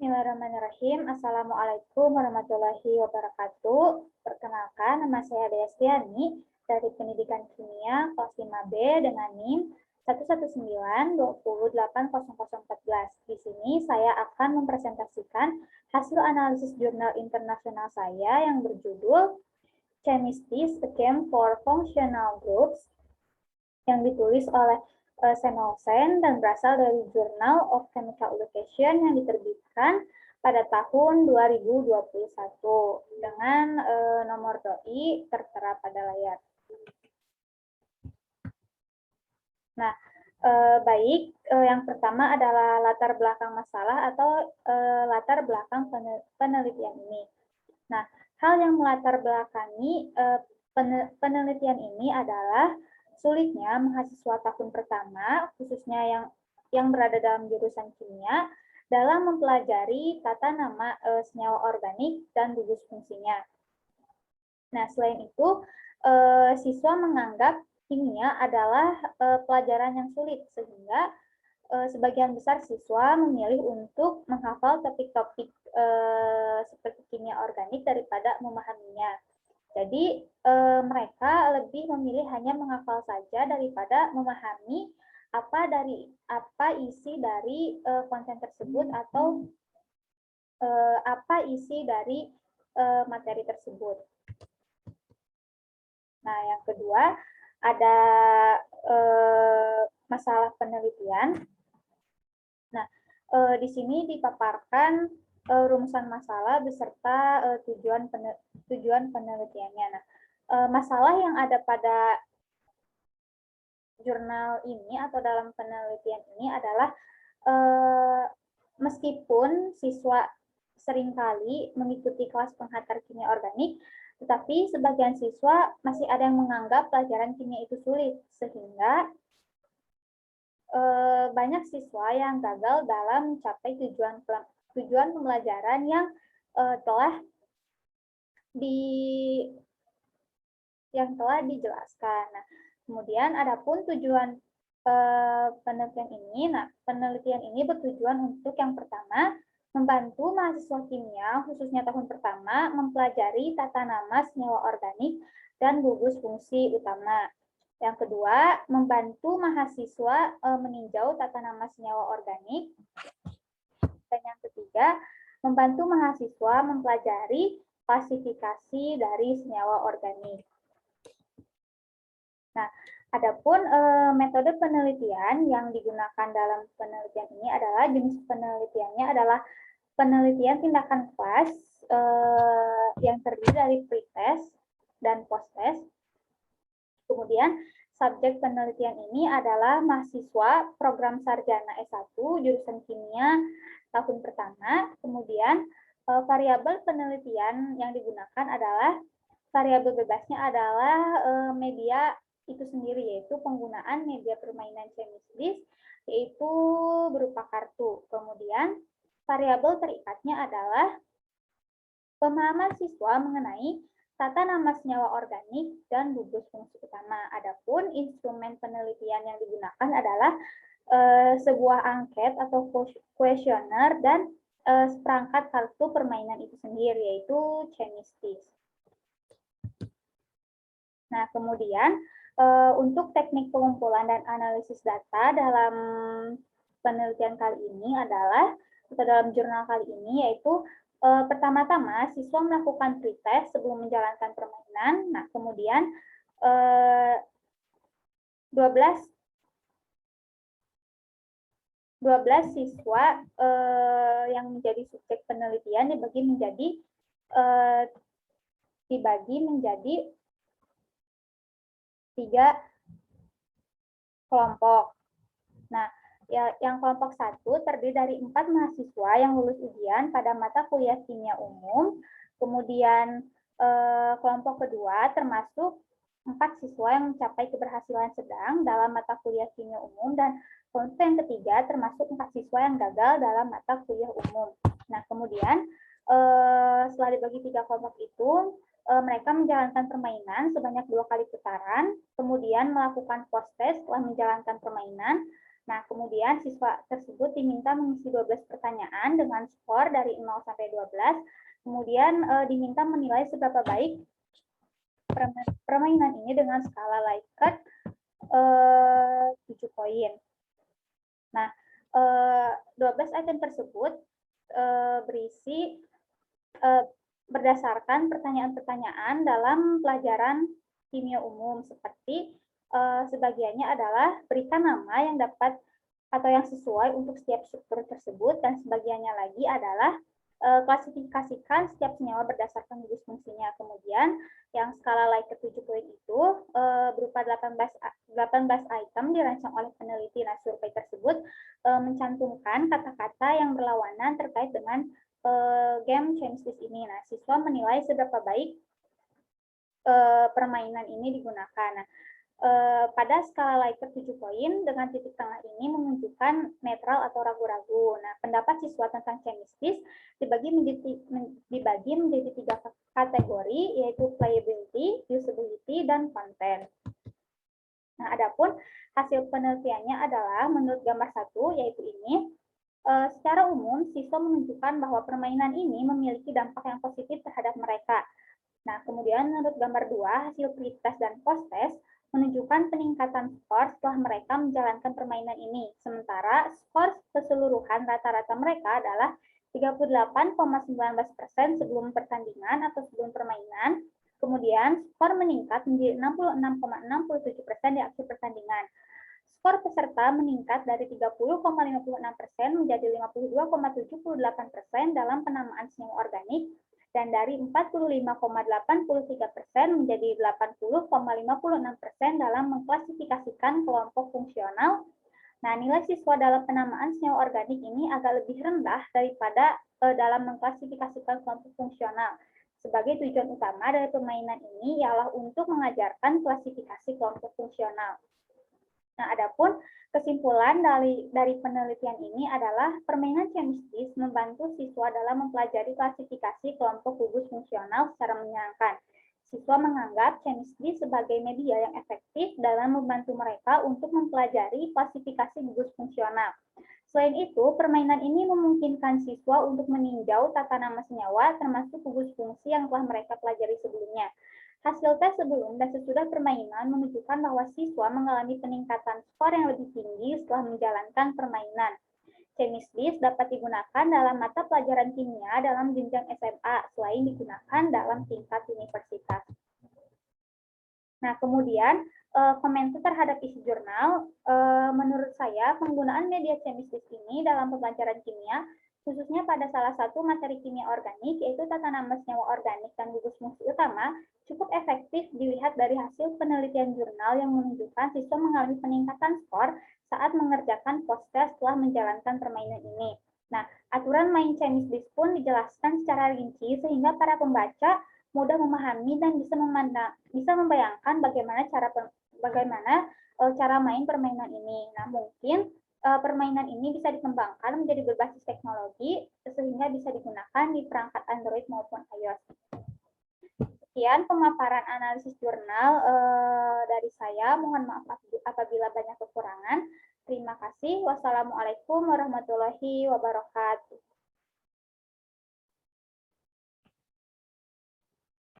Bismillahirrahmanirrahim. Assalamualaikum warahmatullahi wabarakatuh. Perkenalkan, nama saya Destiani dari Pendidikan Kimia kelas 5B dengan NIM 11920800014. Di sini saya akan mempresentasikan hasil analisis jurnal internasional saya yang berjudul Chemistry, a Game for Functional Groups yang ditulis oleh Senolsen dan berasal dari Journal of Chemical Education yang diterbitkan pada tahun 2021 dengan nomor doi tertera pada layar. Nah, baik, yang pertama adalah latar belakang masalah atau latar belakang penelitian ini. Nah, hal yang melatar belakangi penelitian ini adalah sulitnya mahasiswa tahun pertama, khususnya yang berada dalam jurusan kimia, dalam mempelajari tata nama senyawa organik dan gugus fungsinya. Nah, selain itu, siswa menganggap kimia adalah pelajaran yang sulit, sehingga sebagian besar siswa memilih untuk menghafal topik-topik seperti kimia organik daripada memahaminya. Jadi mereka lebih memilih hanya menghafal saja daripada memahami apa isi dari konten tersebut atau apa isi dari materi tersebut. Nah, yang kedua ada masalah penelitian. Nah, di sini dipaparkan rumusan masalah beserta tujuan penelitiannya. Nah, masalah yang ada pada jurnal ini atau dalam penelitian ini adalah meskipun siswa seringkali mengikuti kelas penghantar kimia organik, tetapi sebagian siswa masih ada yang menganggap pelajaran kimia itu sulit, sehingga banyak siswa yang gagal dalam mencapai tujuan pembelajaran yang telah dijelaskan. Nah, kemudian adapun tujuan penelitian ini, penelitian ini bertujuan untuk yang pertama membantu mahasiswa kimia khususnya tahun pertama mempelajari tata nama senyawa organik dan gugus fungsi utama. Yang kedua, membantu mahasiswa meninjau tata nama senyawa organik. Dan yang ketiga, membantu mahasiswa mempelajari klasifikasi dari senyawa organik. Nah, adapun metode penelitian yang digunakan dalam penelitian ini adalah jenis penelitiannya adalah penelitian tindakan kelas yang terdiri dari pre-test dan post-test. Kemudian, subjek penelitian ini adalah mahasiswa program sarjana S1 jurusan kimia tahun pertama. Kemudian, variabel penelitian yang digunakan adalah variabel bebasnya adalah media itu sendiri, yaitu penggunaan media permainan chemistis, yaitu berupa kartu. Kemudian, variabel terikatnya adalah pemahaman siswa mengenai tata nama senyawa organik dan gugus fungsi utama. Adapun instrumen penelitian yang digunakan adalah sebuah angket atau kuesioner dan seperangkat kartu permainan itu sendiri, yaitu chemistis. Nah, kemudian untuk teknik pengumpulan dan analisis data dalam penelitian kali ini adalah, atau dalam jurnal kali ini, yaitu pertama-tama siswa melakukan pretest sebelum menjalankan permainan. Nah, kemudian 12 siswa yang menjadi subjek penelitian dibagi menjadi 3 kelompok. Nah, yang kelompok 1 terdiri dari 4 mahasiswa yang lulus ujian pada mata kuliah kimia umum. Kemudian kelompok kedua termasuk 4 siswa yang mencapai keberhasilan sedang dalam mata kuliah kimia umum, dan kelompok yang ketiga termasuk 4 siswa yang gagal dalam mata kuliah umum. Nah, kemudian setelah dibagi 3 kelompok itu, mereka menjalankan permainan sebanyak 2 kali putaran, kemudian melakukan post-test setelah menjalankan permainan, Nah, kemudian siswa tersebut diminta mengisi 12 pertanyaan dengan skor dari 0 sampai 12. Kemudian diminta menilai seberapa baik permainan ini dengan skala Likert 7 poin. Nah, 12 item tersebut berisi berdasarkan pertanyaan-pertanyaan dalam pelajaran kimia umum, seperti sebagiannya adalah berikan nama yang dapat atau yang sesuai untuk setiap struktur tersebut, dan sebagiannya lagi adalah klasifikasikan setiap senyawa berdasarkan gugus fungsinya. Kemudian yang skala Likert 7 poin itu berupa 18 item dirancang oleh peneliti. Nah, survei tersebut mencantumkan kata-kata yang berlawanan terkait dengan game Chemsys ini. Nah, siswa menilai seberapa baik permainan ini digunakan. Nah, pada skala Likert 7 poin dengan titik tengah ini menunjukkan netral atau ragu-ragu. Nah, pendapat siswa tentang Chemsys dibagi menjadi 3 kategori, yaitu playability, usability, dan content. Nah, adapun hasil penelitiannya adalah menurut gambar 1, yaitu ini. Secara umum, siswa menunjukkan bahwa permainan ini memiliki dampak yang positif terhadap mereka. Nah, kemudian menurut gambar 2, hasil pre-test dan post-test menunjukkan peningkatan skor setelah mereka menjalankan permainan ini. Sementara skor keseluruhan rata-rata mereka adalah 38,19% sebelum pertandingan atau sebelum permainan. Kemudian skor meningkat menjadi 66,67% di akhir pertandingan. Skor peserta meningkat dari 30,56% menjadi 52,78% dalam penamaan senyawa organik, dan dari 45,83% menjadi 80,56% dalam mengklasifikasikan kelompok fungsional. Nah, nilai siswa dalam penamaan senyawa organik ini agak lebih rendah daripada dalam mengklasifikasikan kelompok fungsional. Sebagai tujuan utama dari permainan ini ialah untuk mengajarkan klasifikasi kelompok fungsional. Nah, adapun kesimpulan dari penelitian ini adalah permainan Chemsys membantu siswa dalam mempelajari klasifikasi kelompok gugus fungsional secara menyenangkan. Siswa menganggap Chemsys sebagai media yang efektif dalam membantu mereka untuk mempelajari klasifikasi gugus fungsional. Selain itu, permainan ini memungkinkan siswa untuk meninjau tata nama senyawa termasuk gugus fungsi yang telah mereka pelajari sebelumnya. Hasil tes sebelum dan sesudah permainan menunjukkan bahwa siswa mengalami peningkatan skor yang lebih tinggi setelah menjalankan permainan. Chemsys dapat digunakan dalam mata pelajaran kimia dalam jenjang SMA, selain digunakan dalam tingkat universitas. Nah, kemudian komentar terhadap isi jurnal, menurut saya penggunaan media Chemsys ini dalam pembelajaran kimia, khususnya pada salah satu materi kimia organik, yaitu tata nama senyawa organik dan gugus fungsi utama, cukup efektif dilihat dari hasil penelitian jurnal yang menunjukkan siswa mengalami peningkatan skor saat mengerjakan post-test setelah menjalankan permainan ini. Nah, aturan main Chemsys pun dijelaskan secara rinci sehingga para pembaca mudah memahami dan bisa membayangkan bagaimana cara main permainan ini. Nah, mungkin permainan ini bisa dikembangkan menjadi berbasis teknologi sehingga bisa digunakan di perangkat Android maupun iOS. Sekian pemaparan analisis jurnal dari saya. Mohon maaf apabila banyak kekurangan. Terima kasih. Wassalamualaikum warahmatullahi wabarakatuh.